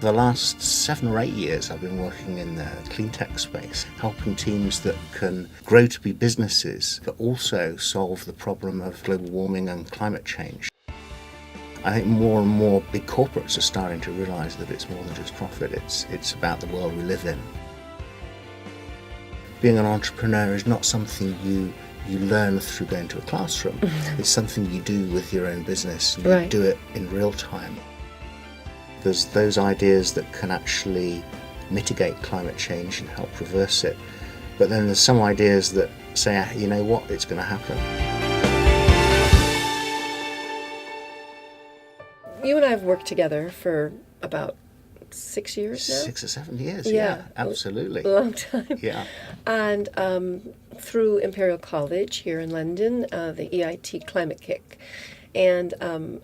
The last 7 or 8 years I've been working in the clean tech space, helping teams that can grow to be businesses, but also solve the problem of global warming and climate change. I think more and more big corporates are starting to realise that it's more than just profit, it's about the world we live in. Being an entrepreneur is not something you learn through going to a classroom. It's something you do with your own business, and you do it in real time. There's those ideas that can actually mitigate climate change and help reverse it. But then there's some ideas that say, you know what, it's going to happen. You and I have worked together for about 6 years now? 6 or 7 years, yeah, absolutely. A long time. Yeah. And through Imperial College here in London, the EIT Climate Kick. And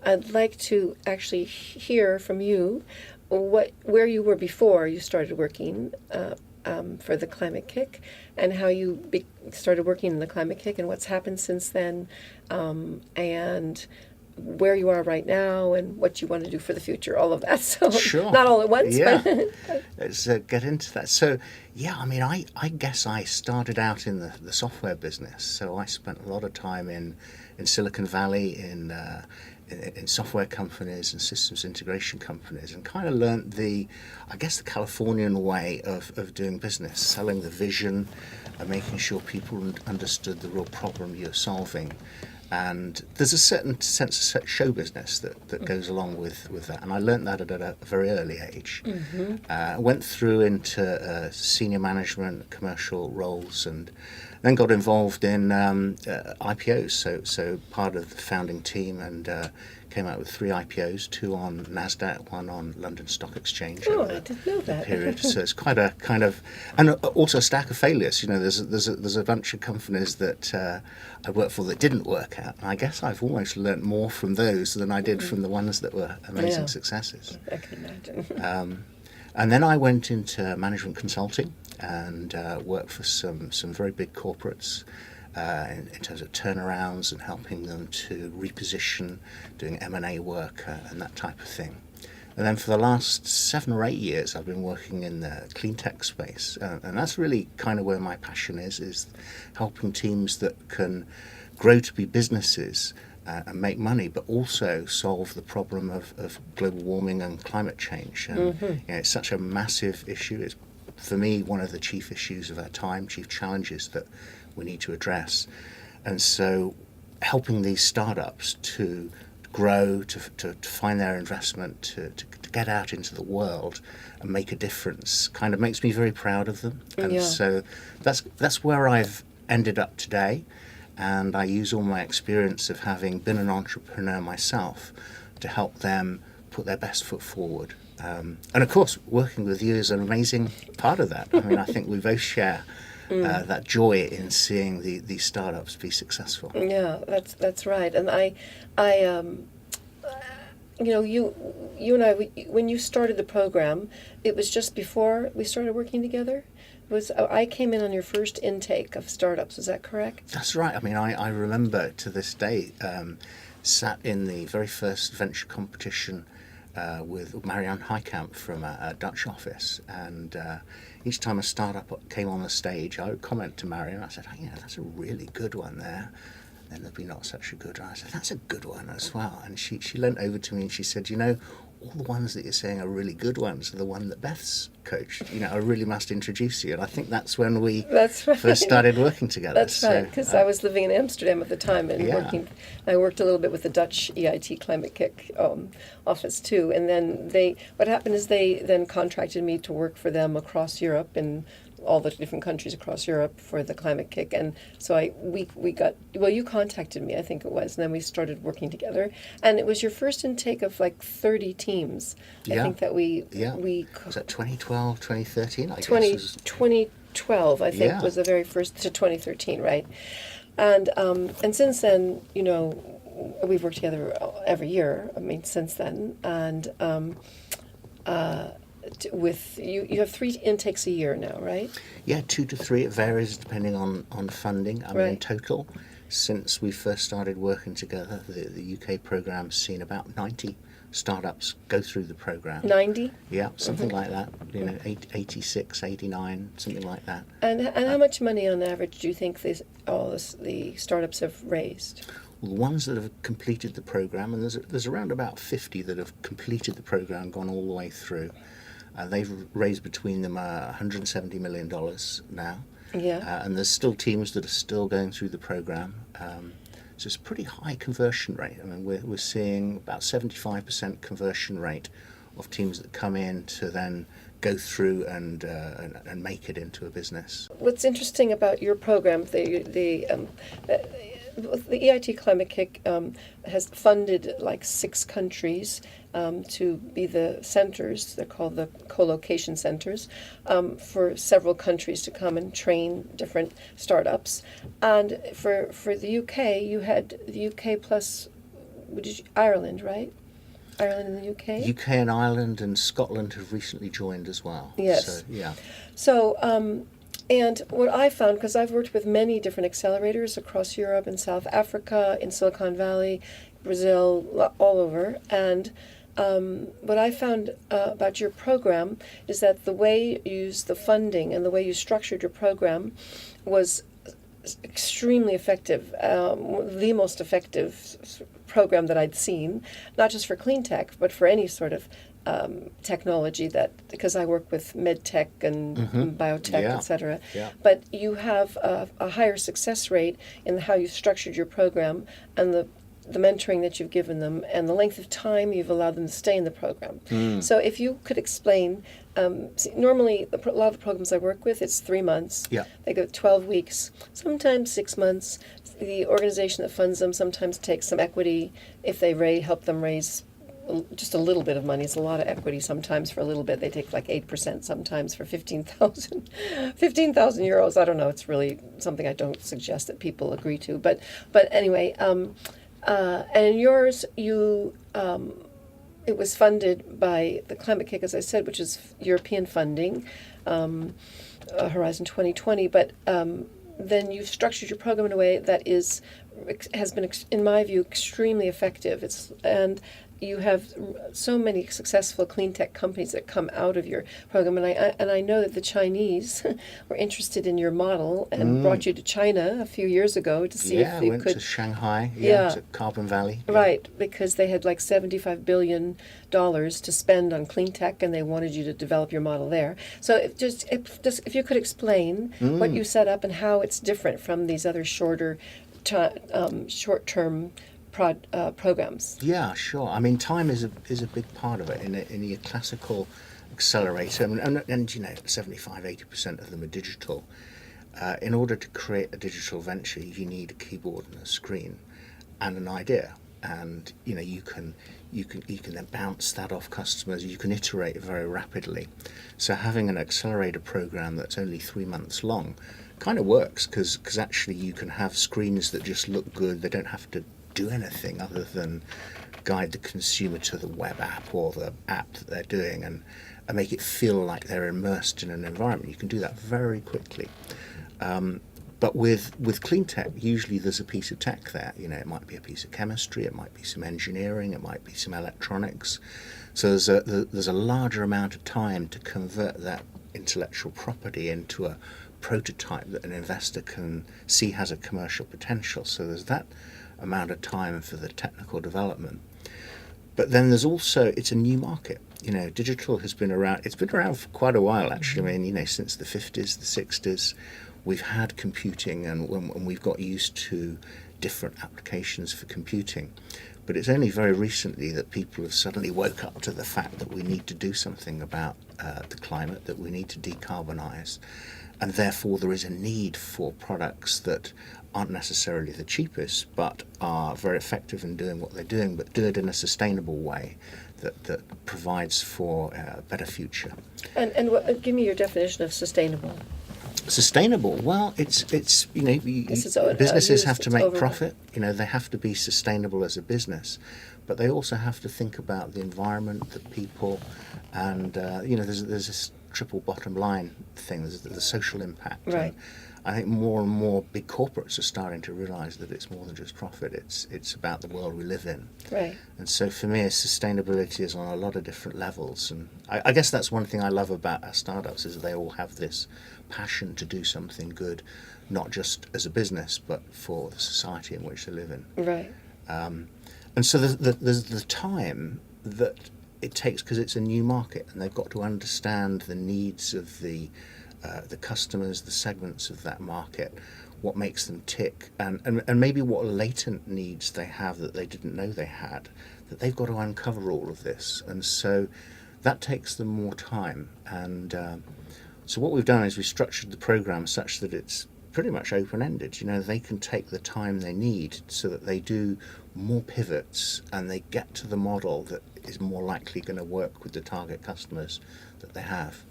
I'd like to actually hear from you where you were before you started working for the Climate Kick, and how you started working in the Climate Kick, and what's happened since then, and where you are right now, and what you want to do for the future, all of that. So sure. Not all at once, yeah. But Let's get into that. So, yeah, I mean, I guess I started out in the software business. So I spent a lot of time in Silicon Valley, in software companies and systems integration companies, and kind of learnt the Californian way of doing business, selling the vision and making sure people understood the real problem you're solving. And there's a certain sense of show business that goes along with that. And I learnt that at a very early age. Mm-hmm. Went through into senior management, commercial roles, and then got involved in IPOs. So part of the founding team, and came out with 3 IPOs, 2 on NASDAQ, 1 on London Stock Exchange. Oh, I didn't know that. Period. So it's quite a kind of, and also a stack of failures. You know, there's a bunch of companies that I worked for that didn't work out. And I guess I've almost learnt more from those than I did from the ones that were amazing successes. I can imagine. And then I went into management consulting and worked for some very big corporates in terms of turnarounds and helping them to reposition, doing M&A work and that type of thing. And then for the last 7 or 8 years, I've been working in the clean tech space. And that's really kind of where my passion is helping teams that can grow to be businesses and make money, but also solve the problem of global warming and climate change. And you know, it's such a massive issue. It's, for me, one of the chief issues of our time, chief challenges that we need to address. And so helping these startups to grow, to find their investment, to get out into the world and make a difference kind of makes me very proud of them. And so that's where I've ended up today. And I use all my experience of having been an entrepreneur myself to help them put their best foot forward. And of course, working with you is an amazing part of that. I mean, I think we both share that joy in seeing these startups be successful. Yeah, that's right. And I you know, you and I, when you started the program, it was just before we started working together. I came in on your first intake of startups. Is that correct? That's right. I mean, I remember to this day sat in the very first venture competition with Marianne Heikamp from a Dutch office, and each time a startup came on the stage, I would comment to Marianne. I said, "Oh, yeah, that's a really good one there." Then there'd be not such a good one. I said, "That's a good one as well." And she leant over to me and she said, "You know, all the ones that you're saying are really good ones are the one that Beth's coached. You know, I really must introduce you." And I think that's when we first started working together. That's right, because I was living in Amsterdam at the time and working. I worked a little bit with the Dutch EIT Climate Kick office too. And then what happened is they then contracted me to work for them across Europe and all the different countries across Europe for the Climate Kick. And so you contacted me, I think it was, and then we started working together. And it was your first intake of like 30 teams. I think that we was that 2012, 2013, I guess? 2012, I think, was the very first, to 2013, right? And since then, you know, we've worked together every year, I mean, since then. And with you have 3 intakes a year now, right? Yeah, 2 to 3. It varies depending on funding. I mean, in total, since we first started working together, the UK program's seen about 90 startups go through the program. 90? Yeah, something like that. 86, 89, something like that. And how much money on average do you think the startups have raised? Well, the ones that have completed the program, and there's around about 50 that have completed the program, gone all the way through. They've raised between them $170 million now. Yeah. And there's still teams that are still going through the program. So it's a pretty high conversion rate. I mean, we're seeing about 75% conversion rate of teams that come in to then go through and make it into a business. What's interesting about your program, the EIT Climate Kick has funded like 6 countries to be the centers. They're called the co-location centers for several countries to come and train different startups. And for the UK, you had the UK plus Ireland, right? Ireland and the UK? UK and Ireland and Scotland have recently joined as well. Yes. So, yeah. So, and what I found, because I've worked with many different accelerators across Europe and South Africa, in Silicon Valley, Brazil, all over, and what I found about your program is that the way you used the funding and the way you structured your program was extremely effective, the most effective program that I'd seen, not just for clean tech, but for any sort of technology because I work with med tech and biotech, Yeah. etc. Yeah. But you have a higher success rate in how you structured your program and the mentoring that you've given them and the length of time you've allowed them to stay in the program. So if you could explain, normally a lot of the programs I work with, it's 3 months. Yeah. They go 12 weeks, sometimes 6 months. The organization that funds them sometimes takes some equity if they help them raise just a little bit of money. It's a lot of equity sometimes for a little bit. They take like 8% sometimes for 15,000 euros. I don't know. It's really something I don't suggest that people agree to. But anyway, and in yours, it was funded by the Climate Kick, as I said, which is European funding, Horizon 2020. But then you've structured your program in a way that has been, in my view, extremely effective. And you have so many successful clean tech companies that come out of your program, and I know that the Chinese were interested in your model and brought you to China a few years ago to see if they went could. to Shanghai, Yeah. to Carbon Valley. Yeah. Right, because they had like $75 billion to spend on clean tech, and they wanted you to develop your model there. So if you could explain what you set up and how it's different from these other short-term programs. Yeah, sure. I mean, time is a big part of it in the classical accelerator, and 75-80% of them are digital. In order to create a digital venture, you need a keyboard and a screen and an idea, and you can then bounce that off customers. You can iterate very rapidly. So having an accelerator program that's only 3 months long kind of works because actually you can have screens that just look good. They don't have to do anything other than guide the consumer to the web app or the app that they're doing and make it feel like they're immersed in an environment. You can do that very quickly. But with clean tech, usually there's a piece of tech there. It might be a piece of chemistry, it might be some engineering, it might be some electronics. So there's a larger amount of time to convert that intellectual property into a prototype that an investor can see has a commercial potential. So there's that amount of time for the technical development. But then there's also, it's a new market. Digital has been around. It's been around for quite a while, actually. I mean, since the 50s, the 60s, we've had computing, and we've got used to different applications for computing. But it's only very recently that people have suddenly woke up to the fact that we need to do something about the climate, that we need to decarbonize, and therefore there is a need for products that aren't necessarily the cheapest, but are very effective in doing what they're doing, but do it in a sustainable way that provides for a better future. And give me your definition of sustainable. Sustainable. Well, it's businesses have to make profit. They have to be sustainable as a business, but they also have to think about the environment, the people, and there's this triple bottom line thing, there's the social impact. Right. And I think more and more big corporates are starting to realise that it's more than just profit. It's about the world we live in. Right. And so for me, sustainability is on a lot of different levels. And I guess that's one thing I love about our startups, is that they all have this passion to do something good, not just as a business, but for the society in which they live in. Right. And so there's the time that it takes, because it's a new market, and they've got to understand the needs of the customers, the segments of that market, what makes them tick, and maybe what latent needs they have that they didn't know they had, that they've got to uncover all of this. And so that takes them more time. And so what we've done is we structured the program such that it's pretty much open-ended. You know, they can take the time they need so that they do more pivots and they get to the model that is more likely going to work with the target customers that they have.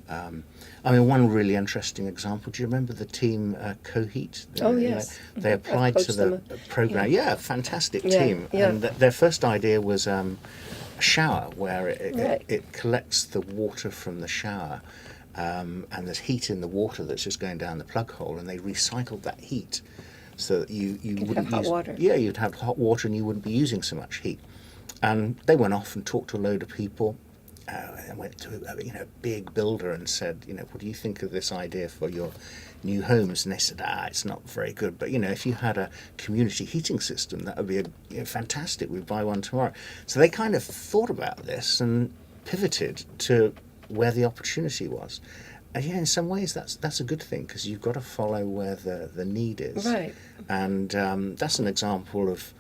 I mean, one really interesting example, do you remember the team Coheat? Oh, yes. They applied to the program. Yeah, fantastic team. Yeah. And their first idea was a shower where Right. it collects the water from the shower. And there's heat in the water that's just going down the plug hole, and they recycled that heat so that you wouldn't have hot use water. Yeah, you'd have hot water and you wouldn't be using so much heat. And they went off and talked to a load of people. And went to a big builder and said, what do you think of this idea for your new homes? And they said, it's not very good, but if you had a community heating system, that would be fantastic. We'd buy one tomorrow. So they kind of thought about this and pivoted to where the opportunity was. And in some ways that's a good thing, because you've got to follow where the need is. Right. And that's an example of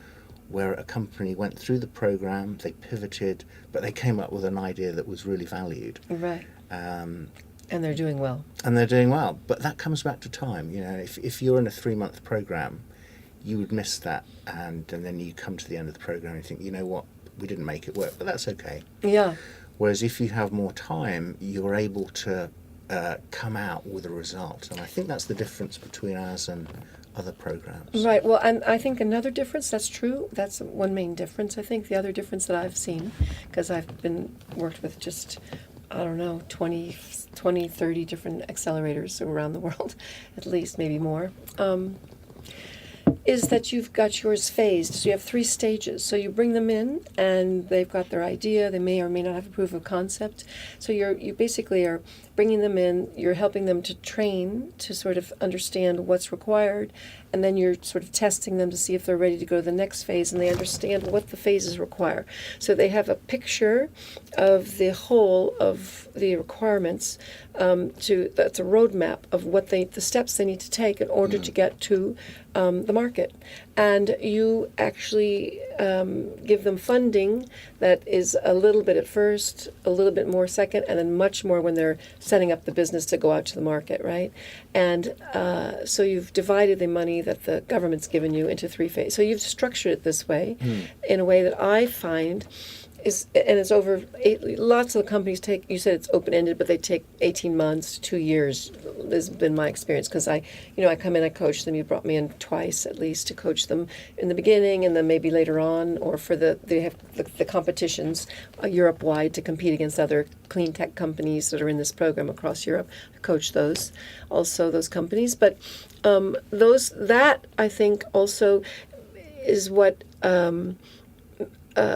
where a company went through the program, they pivoted, but they came up with an idea that was really valued. Right. And they're doing well. And they're doing well. But that comes back to time. If you're in a 3-month program, you would miss that, and then you come to the end of the program and you think, you know what, we didn't make it work, but that's okay. Yeah. Whereas if you have more time, you're able to come out with a result. And I think that's the difference between ours and other programs. Right. Well, and I think another difference, that's true. That's one main difference. I think the other difference that I've seen, because I've worked with just, 20, 30 different accelerators around the world, at least, maybe more, is that you've got yours phased. So you have 3 stages. So you bring them in, and they've got their idea. They may or may not have a proof of concept. So you basically are bringing them in. You're helping them to train to sort of understand what's required, and then you're sort of testing them to see if they're ready to go to the next phase, and they understand what the phases require. So they have a picture of the whole of the requirements. That's a roadmap of what the steps they need to take in order to get to the market. And you actually give them funding that is a little bit at first, a little bit more second, and then much more when they're setting up the business to go out to the market, right? And so you've divided the money that the government's given you into 3 phases. So you've structured it this way, in a way that I find and it's over lots of the companies take, you said it's open-ended, but they take 18 months, 2 years. This has been my experience, because I come in, I coach them. You brought me in twice at least to coach them in the beginning, and then maybe later on, or they have the competitions Europe-wide to compete against other clean tech companies that are in this program across Europe. I coach those companies, but that I think also is what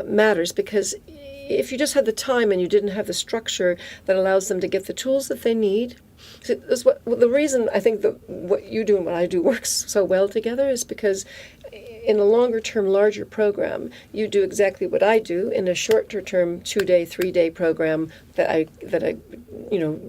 matters, because if you just had the time and you didn't have the structure that allows them to get the tools that they need. So the reason I think that what you do and what I do works so well together is because in a longer term, larger program, you do exactly what I do in a shorter term, 2-day, 3-day program that I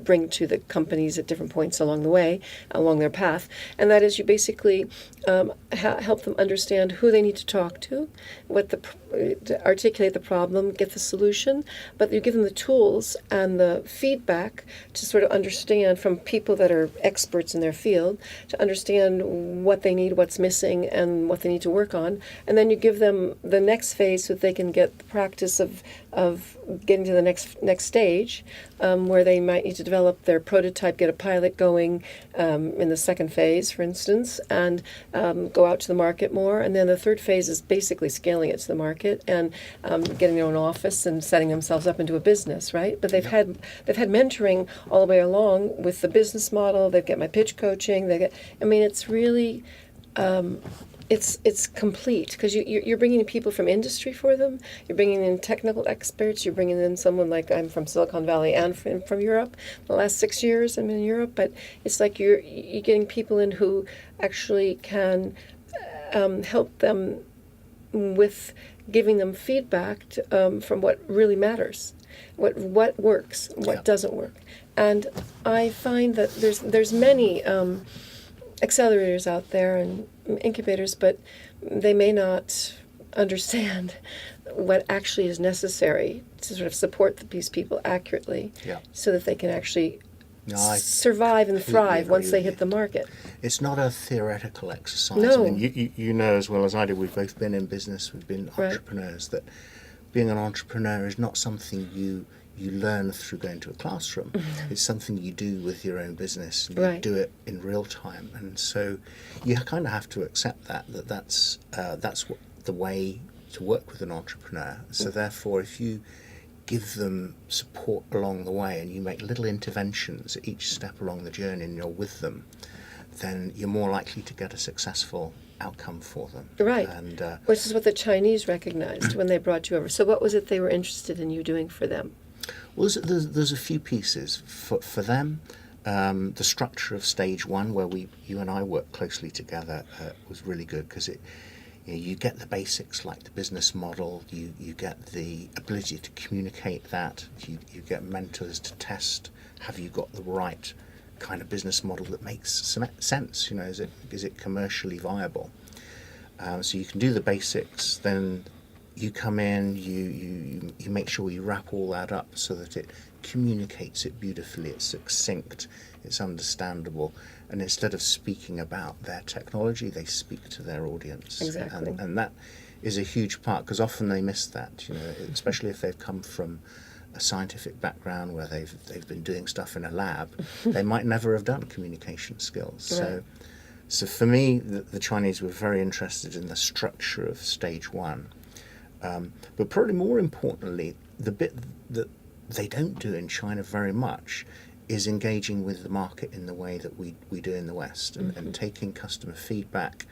bring to the companies at different points along the way, along their path. And that is, you basically help them understand who they need to talk to, to articulate the problem, get the solution, but you give them the tools and the feedback to sort of understand from people that are experts in their field, to understand what they need, what's missing, and what they need to work on. And then you give them the next phase so that they can get the practice of getting to the next stage, where they might need to develop their prototype, get a pilot going in the second phase, for instance, and go out to the market more. And then the third phase is basically scaling it to the market and getting their own office and setting themselves up into a business, right? But they've had mentoring all the way along with the business model. They've got my pitch coaching. It's really. It's complete because you're bringing in people from industry for them. You're bringing in technical experts. You're bringing in someone like I'm from Silicon Valley and from Europe. The last 6 years I'm in Europe, but it's like you're getting people in who actually can help them with giving them feedback from what really matters, what works, what doesn't work. And I find that there's many accelerators out there and incubators, but they may not understand what actually is necessary to sort of support these people accurately, so that they can actually survive and thrive once they hit the market. It's not a theoretical exercise. No. I mean, you know as well as I do, we've both been in business, we've been entrepreneurs, that being an entrepreneur is not something you learn through going to a classroom. It's something you do with your own business, and you do it in real time. And so you kind of have to accept that's what the way to work with an entrepreneur. So therefore, if you give them support along the way and you make little interventions at each step along the journey and you're with them, then you're more likely to get a successful outcome for them. Right. And which is what the Chinese recognized when they brought you over. So what was it they were interested in you doing for them? Well, there's a few pieces for them. The structure of stage one, where you and I worked closely together, was really good because you get the basics like the business model, you get the ability to communicate that, you get mentors to test, have you got the right kind of business model that makes some sense, is it commercially viable? So you can do the basics, then you come in, you make sure you wrap all that up so that it communicates it beautifully, it's succinct, it's understandable, and instead of speaking about their technology, they speak to their audience. Exactly. And that is a huge part, because often they miss that, especially if they've come from a scientific background where they've been doing stuff in a lab. They might never have done communication skills. Right. So for me, the Chinese were very interested in the structure of stage one. But probably more importantly, the bit that they don't do in China very much is engaging with the market in the way that we do in the West, and taking customer feedback,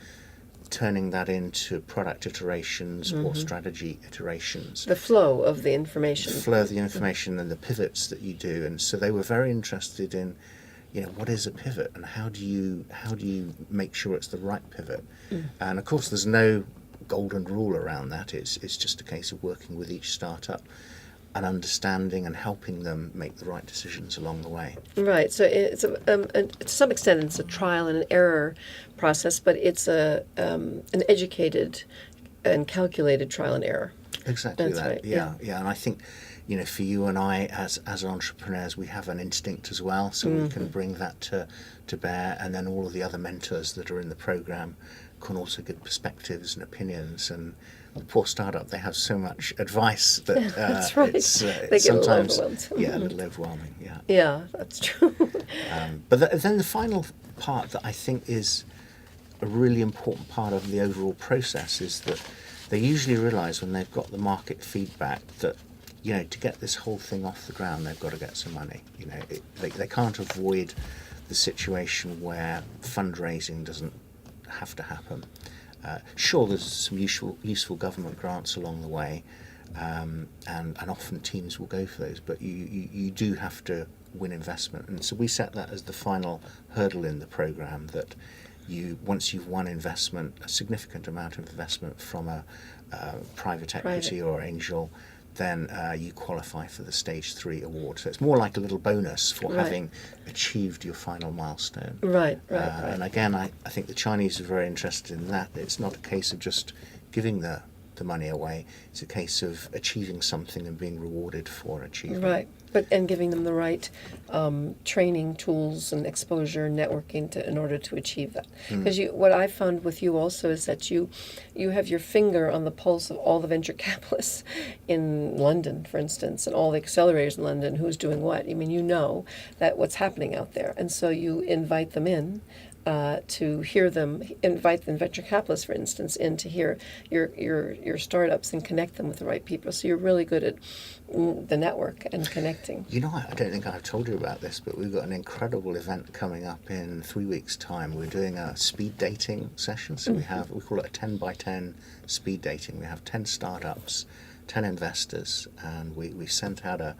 turning that into product iterations or strategy iterations. The flow of the information. The flow of the information and the pivots that you do. And so they were very interested in, what is a pivot and how do you make sure it's the right pivot? And of course, there's no golden rule around that. It's just a case of working with each startup and understanding and helping them make the right decisions along the way. Right. So it's to some extent it's a trial and an error process, but it's an educated and calculated trial and error. Exactly. That's that. right. Yeah. And I think, for you and I as entrepreneurs, we have an instinct as well, so we can bring that to bear, and then all of the other mentors that are in the program can also give perspectives and opinions. And the poor startup, they have so much advice that that's right. It's sometimes a little overwhelming. Yeah, that's true. But then the final part that I think is a really important part of the overall process is that they usually realise when they've got the market feedback that to get this whole thing off the ground, they've got to get some money. They can't avoid the situation where fundraising doesn't have to happen. Sure, there's some useful government grants along the way, and often teams will go for those, but you do have to win investment. And so we set that as the final hurdle in the program, that once you've won investment, a significant amount of investment from a private equity or angel, then you qualify for the Stage 3 award. So it's more like a little bonus for having achieved your final milestone. Right. And again, I think the Chinese are very interested in that. It's not a case of just giving the money away. It's a case of achieving something and being rewarded for achieving. Right. And giving them the right training tools and exposure, networking in order to achieve that. Because what I found with you also is that you have your finger on the pulse of all the venture capitalists in London, for instance, and all the accelerators in London. Who's doing what? I mean, you know that what's happening out there, and so you invite them in. To hear them, invite the venture capitalists, for instance, in to hear your startups and connect them with the right people. So you're really good at the network and connecting. You know, I don't think I've told you about this, but we've got an incredible event coming up in 3 weeks' time. We're doing a speed dating session. So we call it a 10 by 10 speed dating. We have 10 startups, 10 investors, and we sent out a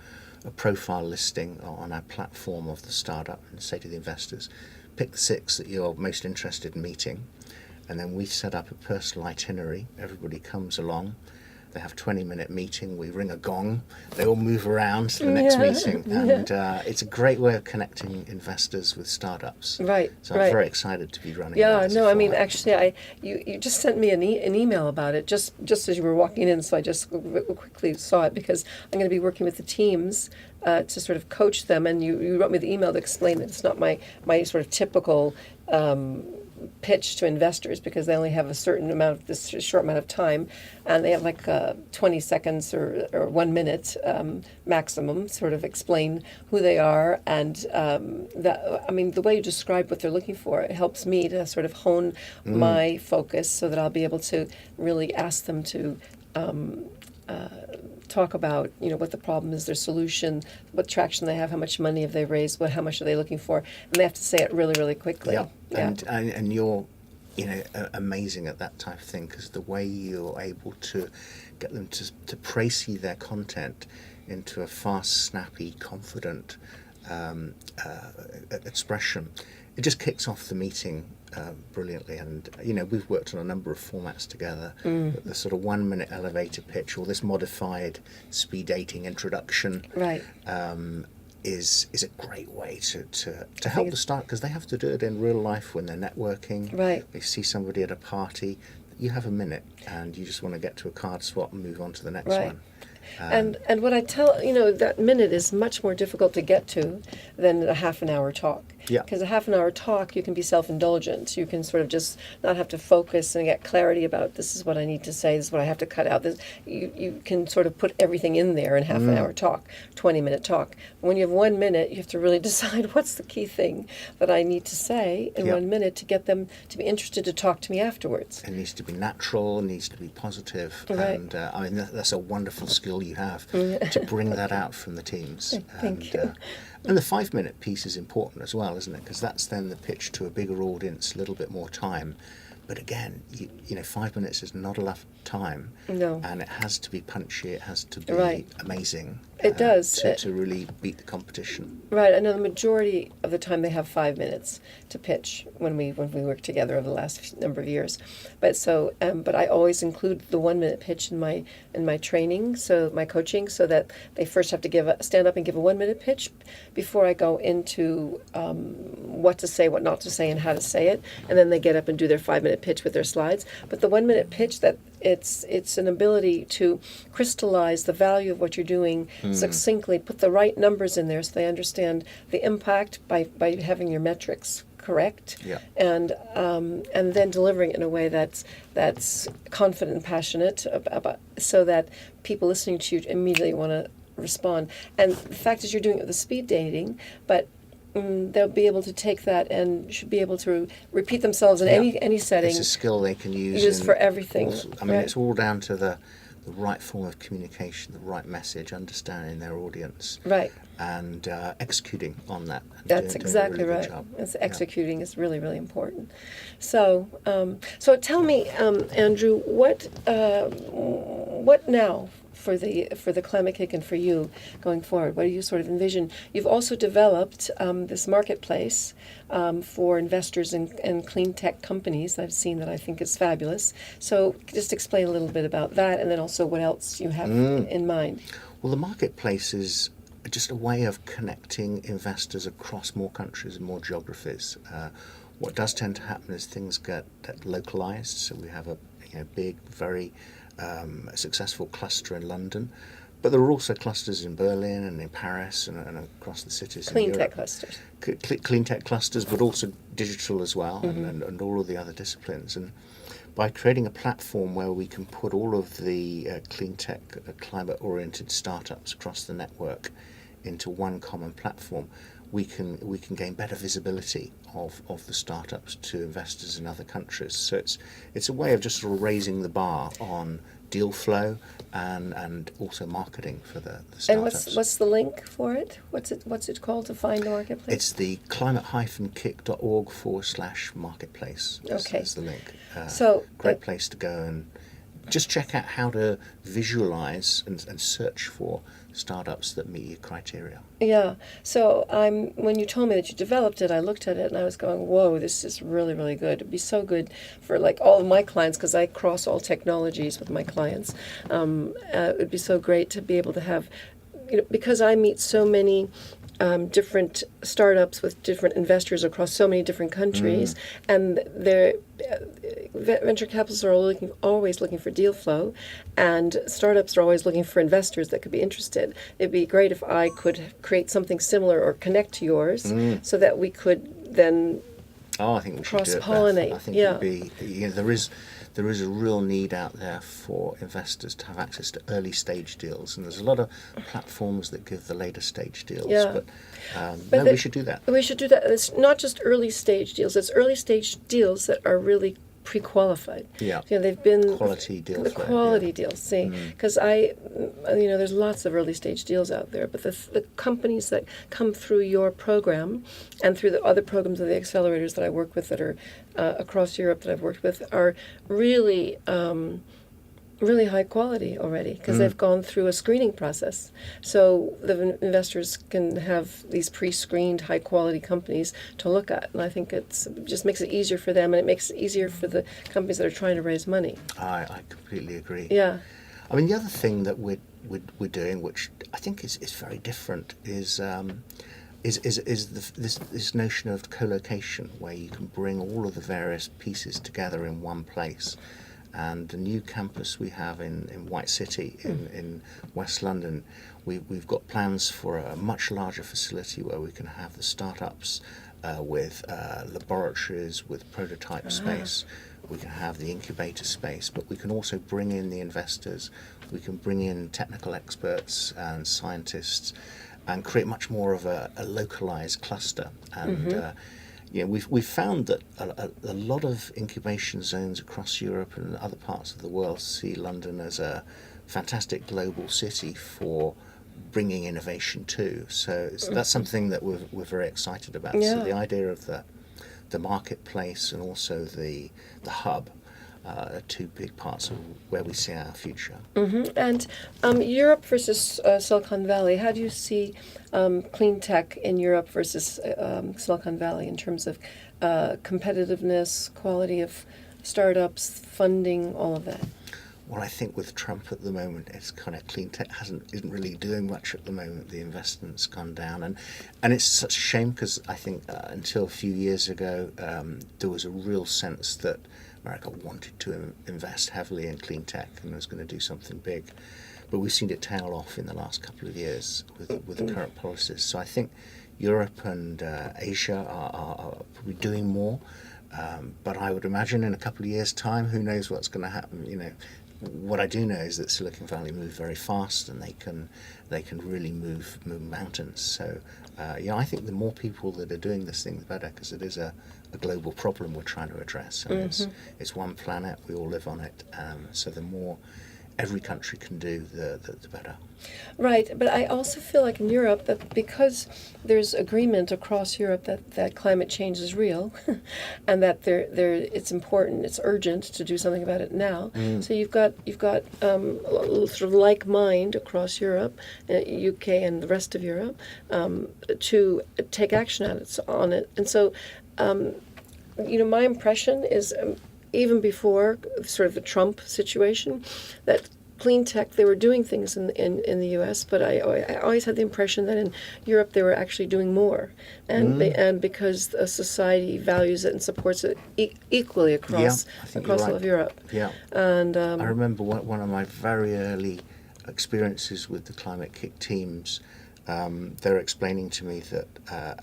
profile listing on our platform of the startup and say to the investors, pick the 6 that you're most interested in meeting, and then we set up a personal itinerary. Everybody comes along. They have a 20-minute meeting. We ring a gong. They all move around to the next meeting, and it's a great way of connecting investors with startups. Right. So I'm very excited to be running. Yeah. that as a No. I mean, format. actually, you just sent me an email about it just as you were walking in, so I just quickly saw it because I'm going to be working with the teams to sort of coach them, and you wrote me the email to explain that it's not my sort of typical. Pitch to investors because they only have a certain amount of this short amount of time, and they have like 20 seconds or 1 minute maximum. Sort of explain who they are, and the way you describe what they're looking for, it helps me to sort of hone my focus so that I'll be able to really ask them to. Talk about what the problem is, their solution, what traction they have, how much money have they raised, how much are they looking for, and they have to say it really, really quickly. Yeah. And you're amazing at that type of thing, because the way you're able to get them to précis their content into a fast, snappy, confident expression, it just kicks off the meeting brilliantly. And we've worked on a number of formats together. The sort of 1 minute elevator pitch or this modified speed dating introduction, Right. is a great way to help the start, because they have to do it in real life when they're networking. Right. They see somebody at a party. You have a minute and you just want to get to a card swap and move on to the next Right. one. And what I tell, that minute is much more difficult to get to than a half an hour talk. Yeah. Because a half an hour talk, you can be self-indulgent. You can sort of just not have to focus and get clarity about this is what I need to say, this is what I have to cut out. You can sort of put everything in there in half an hour talk, 20-minute talk. When you have 1 minute, you have to really decide what's the key thing that I need to say in 1 minute to get them to be interested to talk to me afterwards. It needs to be natural, it needs to be positive. Right. And that's a wonderful skill you have to bring that out from the teams. Thank you. And the 5 minute piece is important as well, isn't it? Because that's then the pitch to a bigger audience, a little bit more time. But again, 5 minutes is not enough time. No. And it has to be punchy, it has to be Right. amazing. It does. To really beat the competition. Right. I know the majority of the time they have 5 minutes to pitch when we work together over the last number of years. But I always include the 1 minute pitch in my training, so my coaching, so that they first have to stand up and give a 1 minute pitch before I go into what to say, what not to say, and how to say it, and then they get up and do their 5 minute pitch with their slides. But the 1 minute pitch, that it's an ability to crystallize the value of what you're doing succinctly, put the right numbers in there so they understand the impact by having your metrics correct, and then delivering it in a way that's confident and passionate about, so that people listening to you immediately want to respond. And the fact is, you're doing it with the speed dating, but they'll be able to take that and should be able to repeat themselves in any setting. It's a skill they can use for everything. It's all down to the right form of communication, the right message, understanding their audience, Right. and executing on that. That's doing exactly a really right. good job. It's executing is really, really important. So, tell me, Andrew, what now for the Climate Kick and for you going forward? What do you sort of envision? You've also developed this marketplace for investors in clean tech companies. I've seen that. I think is fabulous. So, just explain a little bit about that, and then also what else you have in mind. Well, the marketplace is just a way of connecting investors across more countries and more geographies. What does tend to happen is things get localized. So we have a big, very successful cluster in London, But there are also clusters in Berlin and in Paris and across the cities Clean in tech Europe. clusters. Clean tech clusters, but also digital as well, and all of the other disciplines. And by creating a platform where we can put all of the clean tech, climate-oriented startups across the network into one common platform, we can gain better visibility of the startups to investors in other countries. So it's a way of just sort of raising the bar on deal flow and also marketing for the startups. And what's the link for it? What's it called to find the marketplace? It's the climate-kick.org/marketplace. Okay. Is the link. So great place to go and just check out how to visualize and search for startups that meet your criteria. Yeah. So when you told me that you developed it, I looked at it and I was going, "Whoa, this is really, really good. It'd be so good for like all of my clients because I cross all technologies with my clients. It'd be so great to be able to have, because I meet so many different startups with different investors across so many different countries, and they're venture capitalists are always looking for deal flow, and startups are always looking for investors that could be interested. It'd be great if I could create something similar or connect to yours so that we could then I think we should do it, Beth. cross-pollinate. I think Yeah. it'd be, there is a real need out there for investors to have access to early stage deals, and there's a lot of platforms that give the later stage deals. Yeah. But we should do that. We should do that. It's not just early stage deals. It's early stage deals that are really pre-qualified. Yeah. They've been Quality deal the flow, quality yeah. deals. See, because there's lots of early stage deals out there, but the companies that come through your program and through the other programs of the accelerators that I work with that are across Europe that I've worked with are really really high quality already because they've gone through a screening process. So the investors can have these pre-screened high quality companies to look at, and I think it just makes it easier for them, and it makes it easier for the companies that are trying to raise money. I completely agree. Yeah. I mean, the other thing that we're doing, which I think is very different, is this notion of co-location, where you can bring all of the various pieces together in one place. And the new campus we have in White City in West London, we've got plans for a much larger facility where we can have the startups with laboratories, with prototype space. We can have the incubator space, but we can also bring in the investors. We can bring in technical experts and scientists and create much more of a localized cluster. And we've found that a lot of incubation zones across Europe and other parts of the world see London as a fantastic global city for bringing innovation to. So that's something that we're very excited about. Yeah. So the idea of the marketplace and also the hub are two big parts of where we see our future. And Europe versus Silicon Valley, how do you see clean tech in Europe versus Silicon Valley in terms of competitiveness, quality of startups, funding, all of that? Well, I think with Trump at the moment, it's kind of clean tech isn't really doing much at the moment. The investment's gone down, and it's such a shame because I think until a few years ago, there was a real sense that America wanted to invest heavily in clean tech and was going to do something big. But we've seen it tail off in the last couple of years with the current policies. So I think Europe and Asia are probably doing more. But I would imagine in a couple of years' time, who knows what's going to happen, What I do know is that Silicon Valley move very fast, and they can really move mountains. So, I think the more people that are doing this thing, the better, because it is a global problem we're trying to address. And it's one planet, we all live on it. So the more every country can do, the better. Right, but I also feel like in Europe that because there's agreement across Europe that climate change is real, and that it's important, it's urgent to do something about it now. So you've got sort of like mind across Europe, UK and the rest of Europe, to take action on it. And so, my impression is. Even before sort of the Trump situation, that clean tech, they were doing things in the U.S., but I always had the impression that in Europe they were actually doing more, and because a society values it and supports it equally across all of Europe. Yeah, and I remember one of my very early experiences with the Climate Kick teams, they're explaining to me that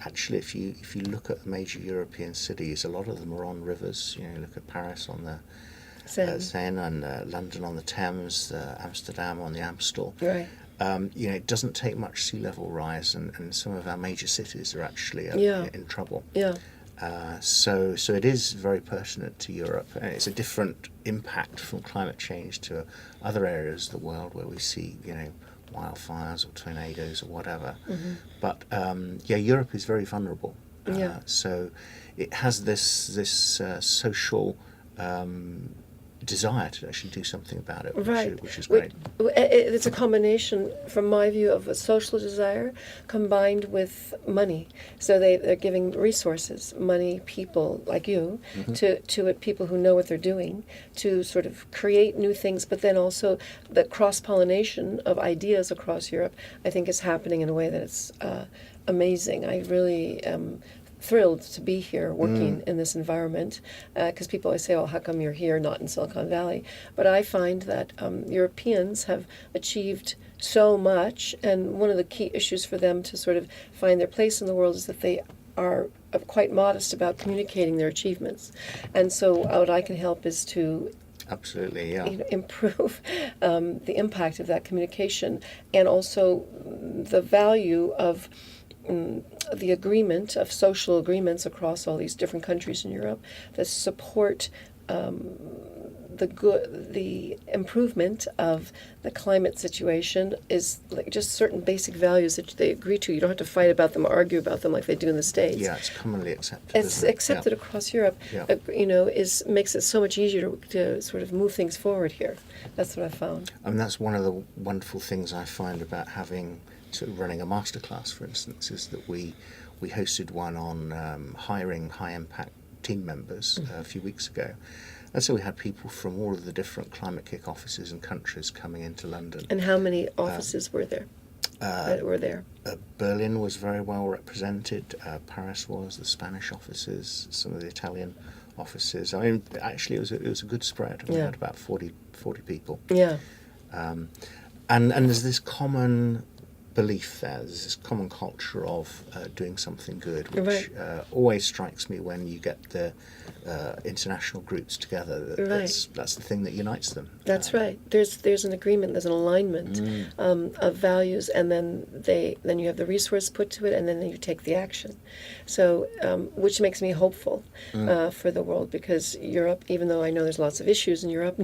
actually, if you look at the major European cities, a lot of them are on rivers. You look at Paris on the Seine, and London on the Thames, Amsterdam on the Amstel. Right. It doesn't take much sea level rise, and some of our major cities are actually in trouble. Yeah. So it is very pertinent to Europe, and it's a different impact from climate change to other areas of the world where we see, wildfires or tornadoes or whatever. Mm-hmm. But Europe is very vulnerable. Yeah. So it has this social desire to actually do something about it, which is great. It's a combination, from my view, of a social desire combined with money. So they're giving resources, money, people like you, to people who know what they're doing, to sort of create new things, but then also the cross-pollination of ideas across Europe, I think, is happening in a way that it's amazing. I really am thrilled to be here working in this environment, because people always say, well, how come you're here, not in Silicon Valley? But I find that Europeans have achieved so much, and one of the key issues for them to sort of find their place in the world is that they are quite modest about communicating their achievements. And so what I can help is to absolutely, yeah, improve the impact of that communication, and also the value of the agreement of social agreements across all these different countries in Europe that support the improvement of the climate situation, is like just certain basic values that they agree to. You don't have to fight about them or argue about them like they do in the States. Yeah, it's commonly accepted. It's accepted across Europe. Yeah. Makes it so much easier to sort of move things forward here. That's what I found. I mean, that's one of the wonderful things I find about running a masterclass, for instance, is that we hosted one on hiring high impact team members a few weeks ago. And so we had people from all of the different Climate Kick offices and countries coming into London. And how many offices were there? Berlin was very well represented. Paris was, the Spanish offices, some of the Italian offices. I mean, actually, it was a good spread. We had about 40 people. Yeah. And there's this common belief there's this common culture of doing something good, which always strikes me when you get the international groups together. That's the thing that unites them. That's right. There's an agreement, there's an alignment of values, and then you have the resource put to it, and then you take the action. So, which makes me hopeful for the world, because Europe, even though I know there's lots of issues in Europe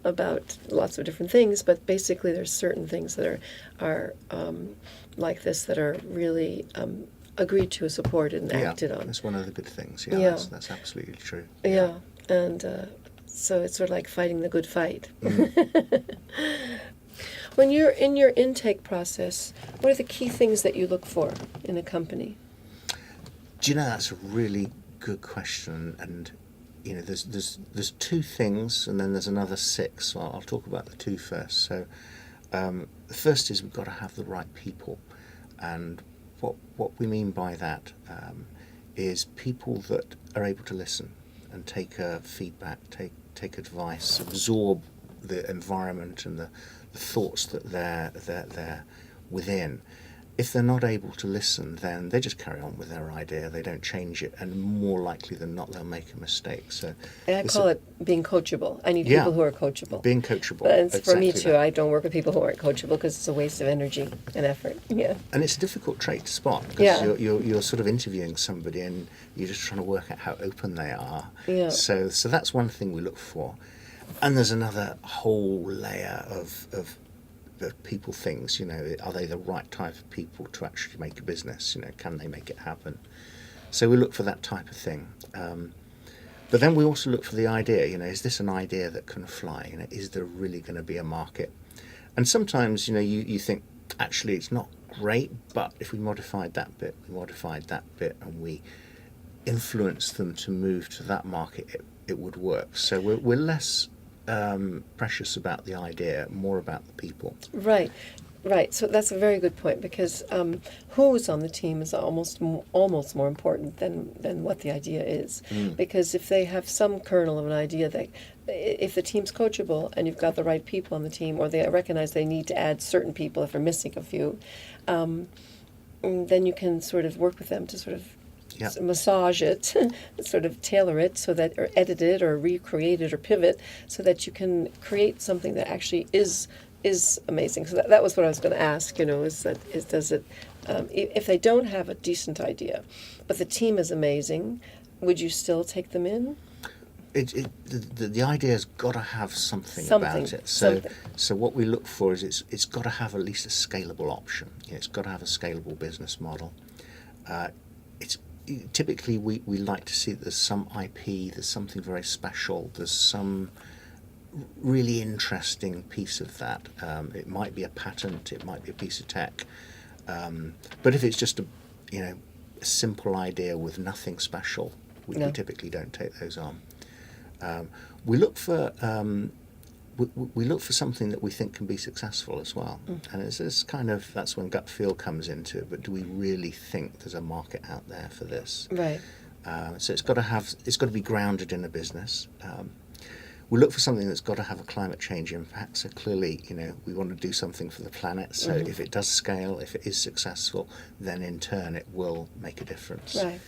about lots of different things, but basically there's certain things that are like this that are really agreed to, supported, and acted on. That's one of the good things. That's absolutely true. Yeah, and so it's sort of like fighting the good fight. When you're in your intake process, what are the key things that you look for in a company? Do you know, that's a really good question, and there's two things, and then there's another six. So I'll talk about the two first. So the first is we've got to have the right people, and what we mean by that is people that are able to listen and take feedback, take advice, absorb the environment and the thoughts that they're within. If they're not able to listen, then they just carry on with their idea. They don't change it, and more likely than not, they'll make a mistake. So, and I call it being coachable. I need people who are coachable. Being coachable. But it's exactly for me too. That. I don't work with people who aren't coachable because it's a waste of energy and effort. Yeah. And it's a difficult trait to spot, because you're sort of interviewing somebody and you're just trying to work out how open they are. Yeah. So that's one thing we look for, and there's another whole layer of people things, are they the right type of people to actually make a business? Can they make it happen? So we look for that type of thing. But then we also look for the idea, is this an idea that can fly? Is there really going to be a market? And sometimes, you think, actually, it's not great, but if we modified that bit, and we influenced them to move to that market, it would work. So we're less precious about the idea, more about the people. Right. Right, so that's a very good point, because who's on the team is almost more important than what the idea is. Because if they have some kernel of an idea, that if the team's coachable and you've got the right people on the team, or they recognize they need to add certain people if they're missing a few, then you can sort of work with them to sort of Yeah. massage it, sort of tailor it, so that, or edit it, or recreate it, or pivot, so that you can create something that actually is amazing. So that was what I was going to ask. Does it, if they don't have a decent idea, but the team is amazing, would you still take them in? The idea's got to have something Something, about it. So something. so what we look for is it's got to have at least a scalable option. It's got to have a scalable business model. It's typically we like to see that there's some IP, there's something very special, there's some really interesting piece of that. It might be a patent, it might be a piece of tech, but if it's just a simple idea with nothing special, we typically don't take those on. We look for something that we think can be successful as well, and it's kind of, that's when gut feel comes into it. But do we really think there's a market out there for this? Right. So it's got to be grounded in a business. We look for something that's got to have a climate change impact. So clearly, we want to do something for the planet. So if it does scale, if it is successful, then in turn it will make a difference. Right.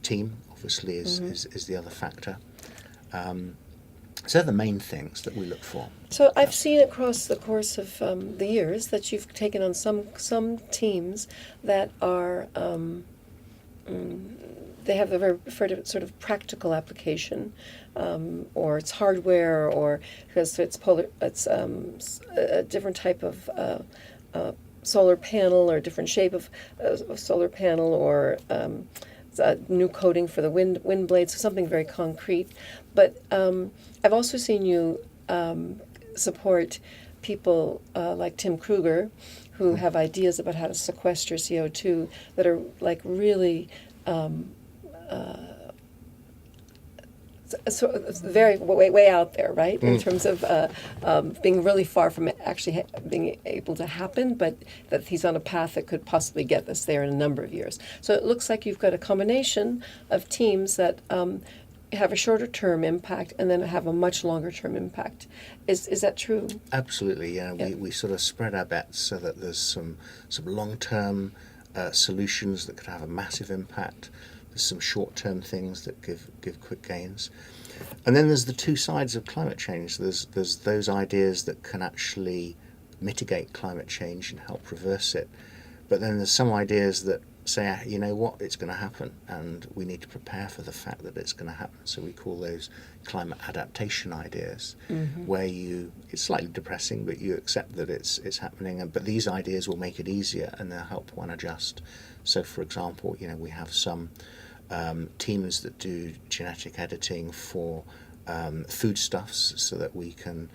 Team obviously is the other factor. So they're the main things that we look for. So I've seen across the course of the years that you've taken on some teams that are they have a very sort of practical application, or it's hardware, or because it's a different type of solar panel, or a different shape of solar panel, or a new coating for the wind blades, so something very concrete. But I've also seen you support people like Tim Kruger, who have ideas about how to sequester CO2 that are like really very way out there, right? In terms of being really far from it actually being able to happen, but that he's on a path that could possibly get us there in a number of years. So it looks like you've got a combination of teams that have a shorter term impact and then have a much longer term impact. Is that true? Absolutely, yeah. We sort of spread our bets so that there's some long term solutions that could have a massive impact. There's some short-term things that give quick gains, and then there's the two sides of climate change. There's those ideas that can actually mitigate climate change and help reverse it, but then there's some ideas that say, you know what, it's going to happen, and we need to prepare for the fact that it's going to happen. So we call those climate adaptation ideas, where it's slightly depressing, but you accept that it's happening, but these ideas will make it easier and they'll help one adjust. So, for example, we have some teams that do genetic editing for foodstuffs, so that we can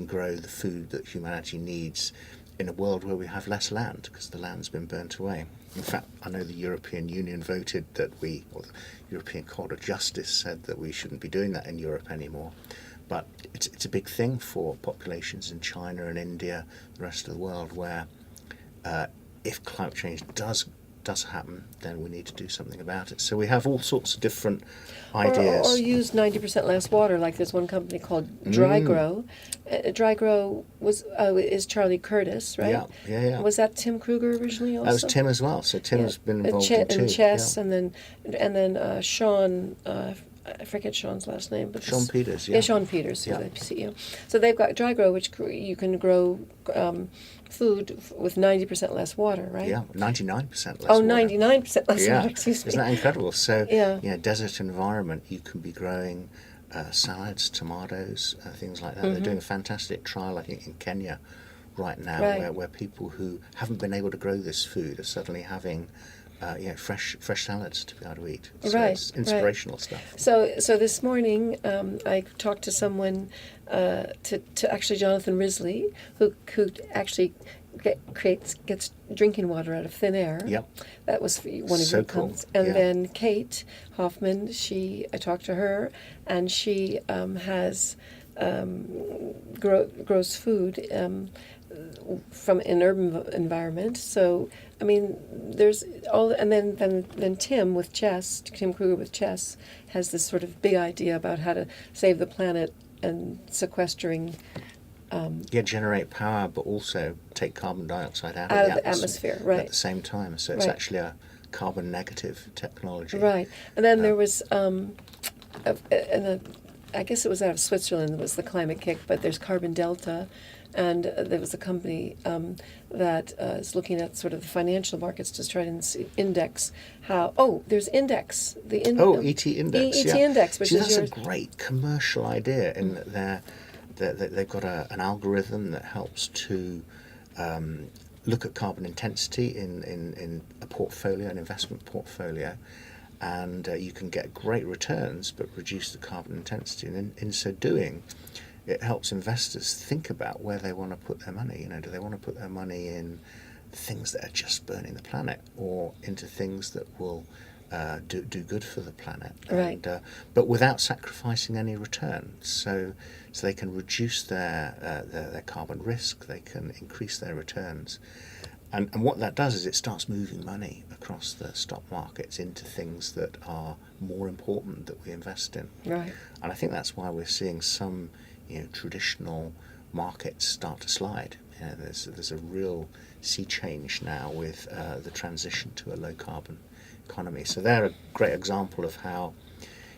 grow the food that humanity needs in a world where we have less land, because the land's been burnt away. In fact, I know the European Union voted that or the European Court of Justice said that we shouldn't be doing that in Europe anymore. But it's a big thing for populations in China and India, the rest of the world, where if climate change does happen, then we need to do something about it. So we have all sorts of different ideas. Or use 90% less water, like there's one company called Dry Grow. Dry Grow is Charlie Curtis, right? Yeah. Was that Tim Kruger originally also? That was Tim as well. So Tim's been involved in two. chess, and then Sean. I forget Sean's last name, but Sean Peters. Yeah, Sean Peters, who's the CEO. So they've got Dry Grow, which you can grow food with 90% less water, right? Yeah, 99% less water. Oh, 99% less water, excuse me. Isn't that incredible? So, yeah, desert environment, you can be growing salads, tomatoes, things like that. They're doing a fantastic trial, I think, in Kenya right now, where people who haven't been able to grow this food are suddenly having fresh salads to be able to eat. So it's inspirational stuff. So this morning I talked to someone, to actually Jonathan Risley, who actually gets drinking water out of thin air. Yep. That was one of your comments. And then Kate Hoffman, I talked to her, and she has grows food from an urban environment. So, I mean, there's all, and then Tim Kruger with Chess, has this sort of big idea about how to save the planet and sequestering generate power, but also take carbon dioxide out out of the atmosphere, right? at the same time. So it's Right. actually a carbon negative technology. Right. And then there was, I guess it was out of Switzerland, was the Climate Kick, but there's Carbon Delta, and there was a company that is looking at sort of the financial markets to try to index how. Oh, there's Index. ET Index. ET Index, which See, is that's yours. a great commercial idea in that they've got an algorithm that helps to look at carbon intensity in a portfolio, an investment portfolio, and you can get great returns but reduce the carbon intensity. And in so doing, it helps investors think about where they want to put their money. You know, do they want to put their money in things that are just burning the planet, or into things that will do good for the planet, Right. but without sacrificing any return. So they can reduce their carbon risk, they can increase their returns. And what that does is it starts moving money across the stock markets into things that are more important that we invest in. Right. And I think that's why we're seeing some traditional markets start to slide. There's a real sea change now with the transition to a low carbon economy. So they're a great example of how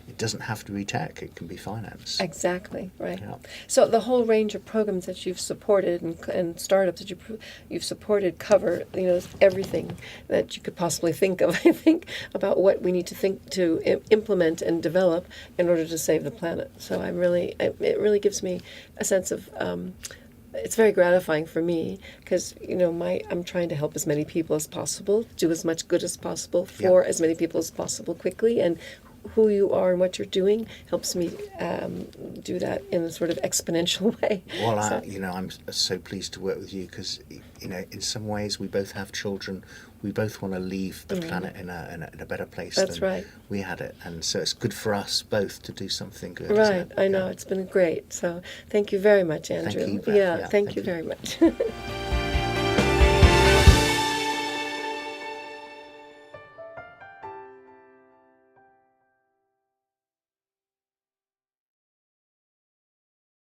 it doesn't have to be tech, it can be finance. Exactly, right. Yeah. So the whole range of programs that you've supported and startups that you've supported cover, everything that you could possibly think of, I think, about what we need to think to implement and develop in order to save the planet. So it really gives me a sense of, it's very gratifying for me because, I'm trying to help as many people as possible, do as much good as possible for as many people as possible quickly, and who you are and what you're doing helps me do that in a sort of exponential way. Well, I'm so pleased to work with you because, in some ways we both have children. We both want to leave the planet in a better place That's than right. we had it. And so it's good for us both to do something good. Right, Isn't it? I know. It's been great. So thank you very much, Andrew. Thank you, Beth. Yeah, thank you very much.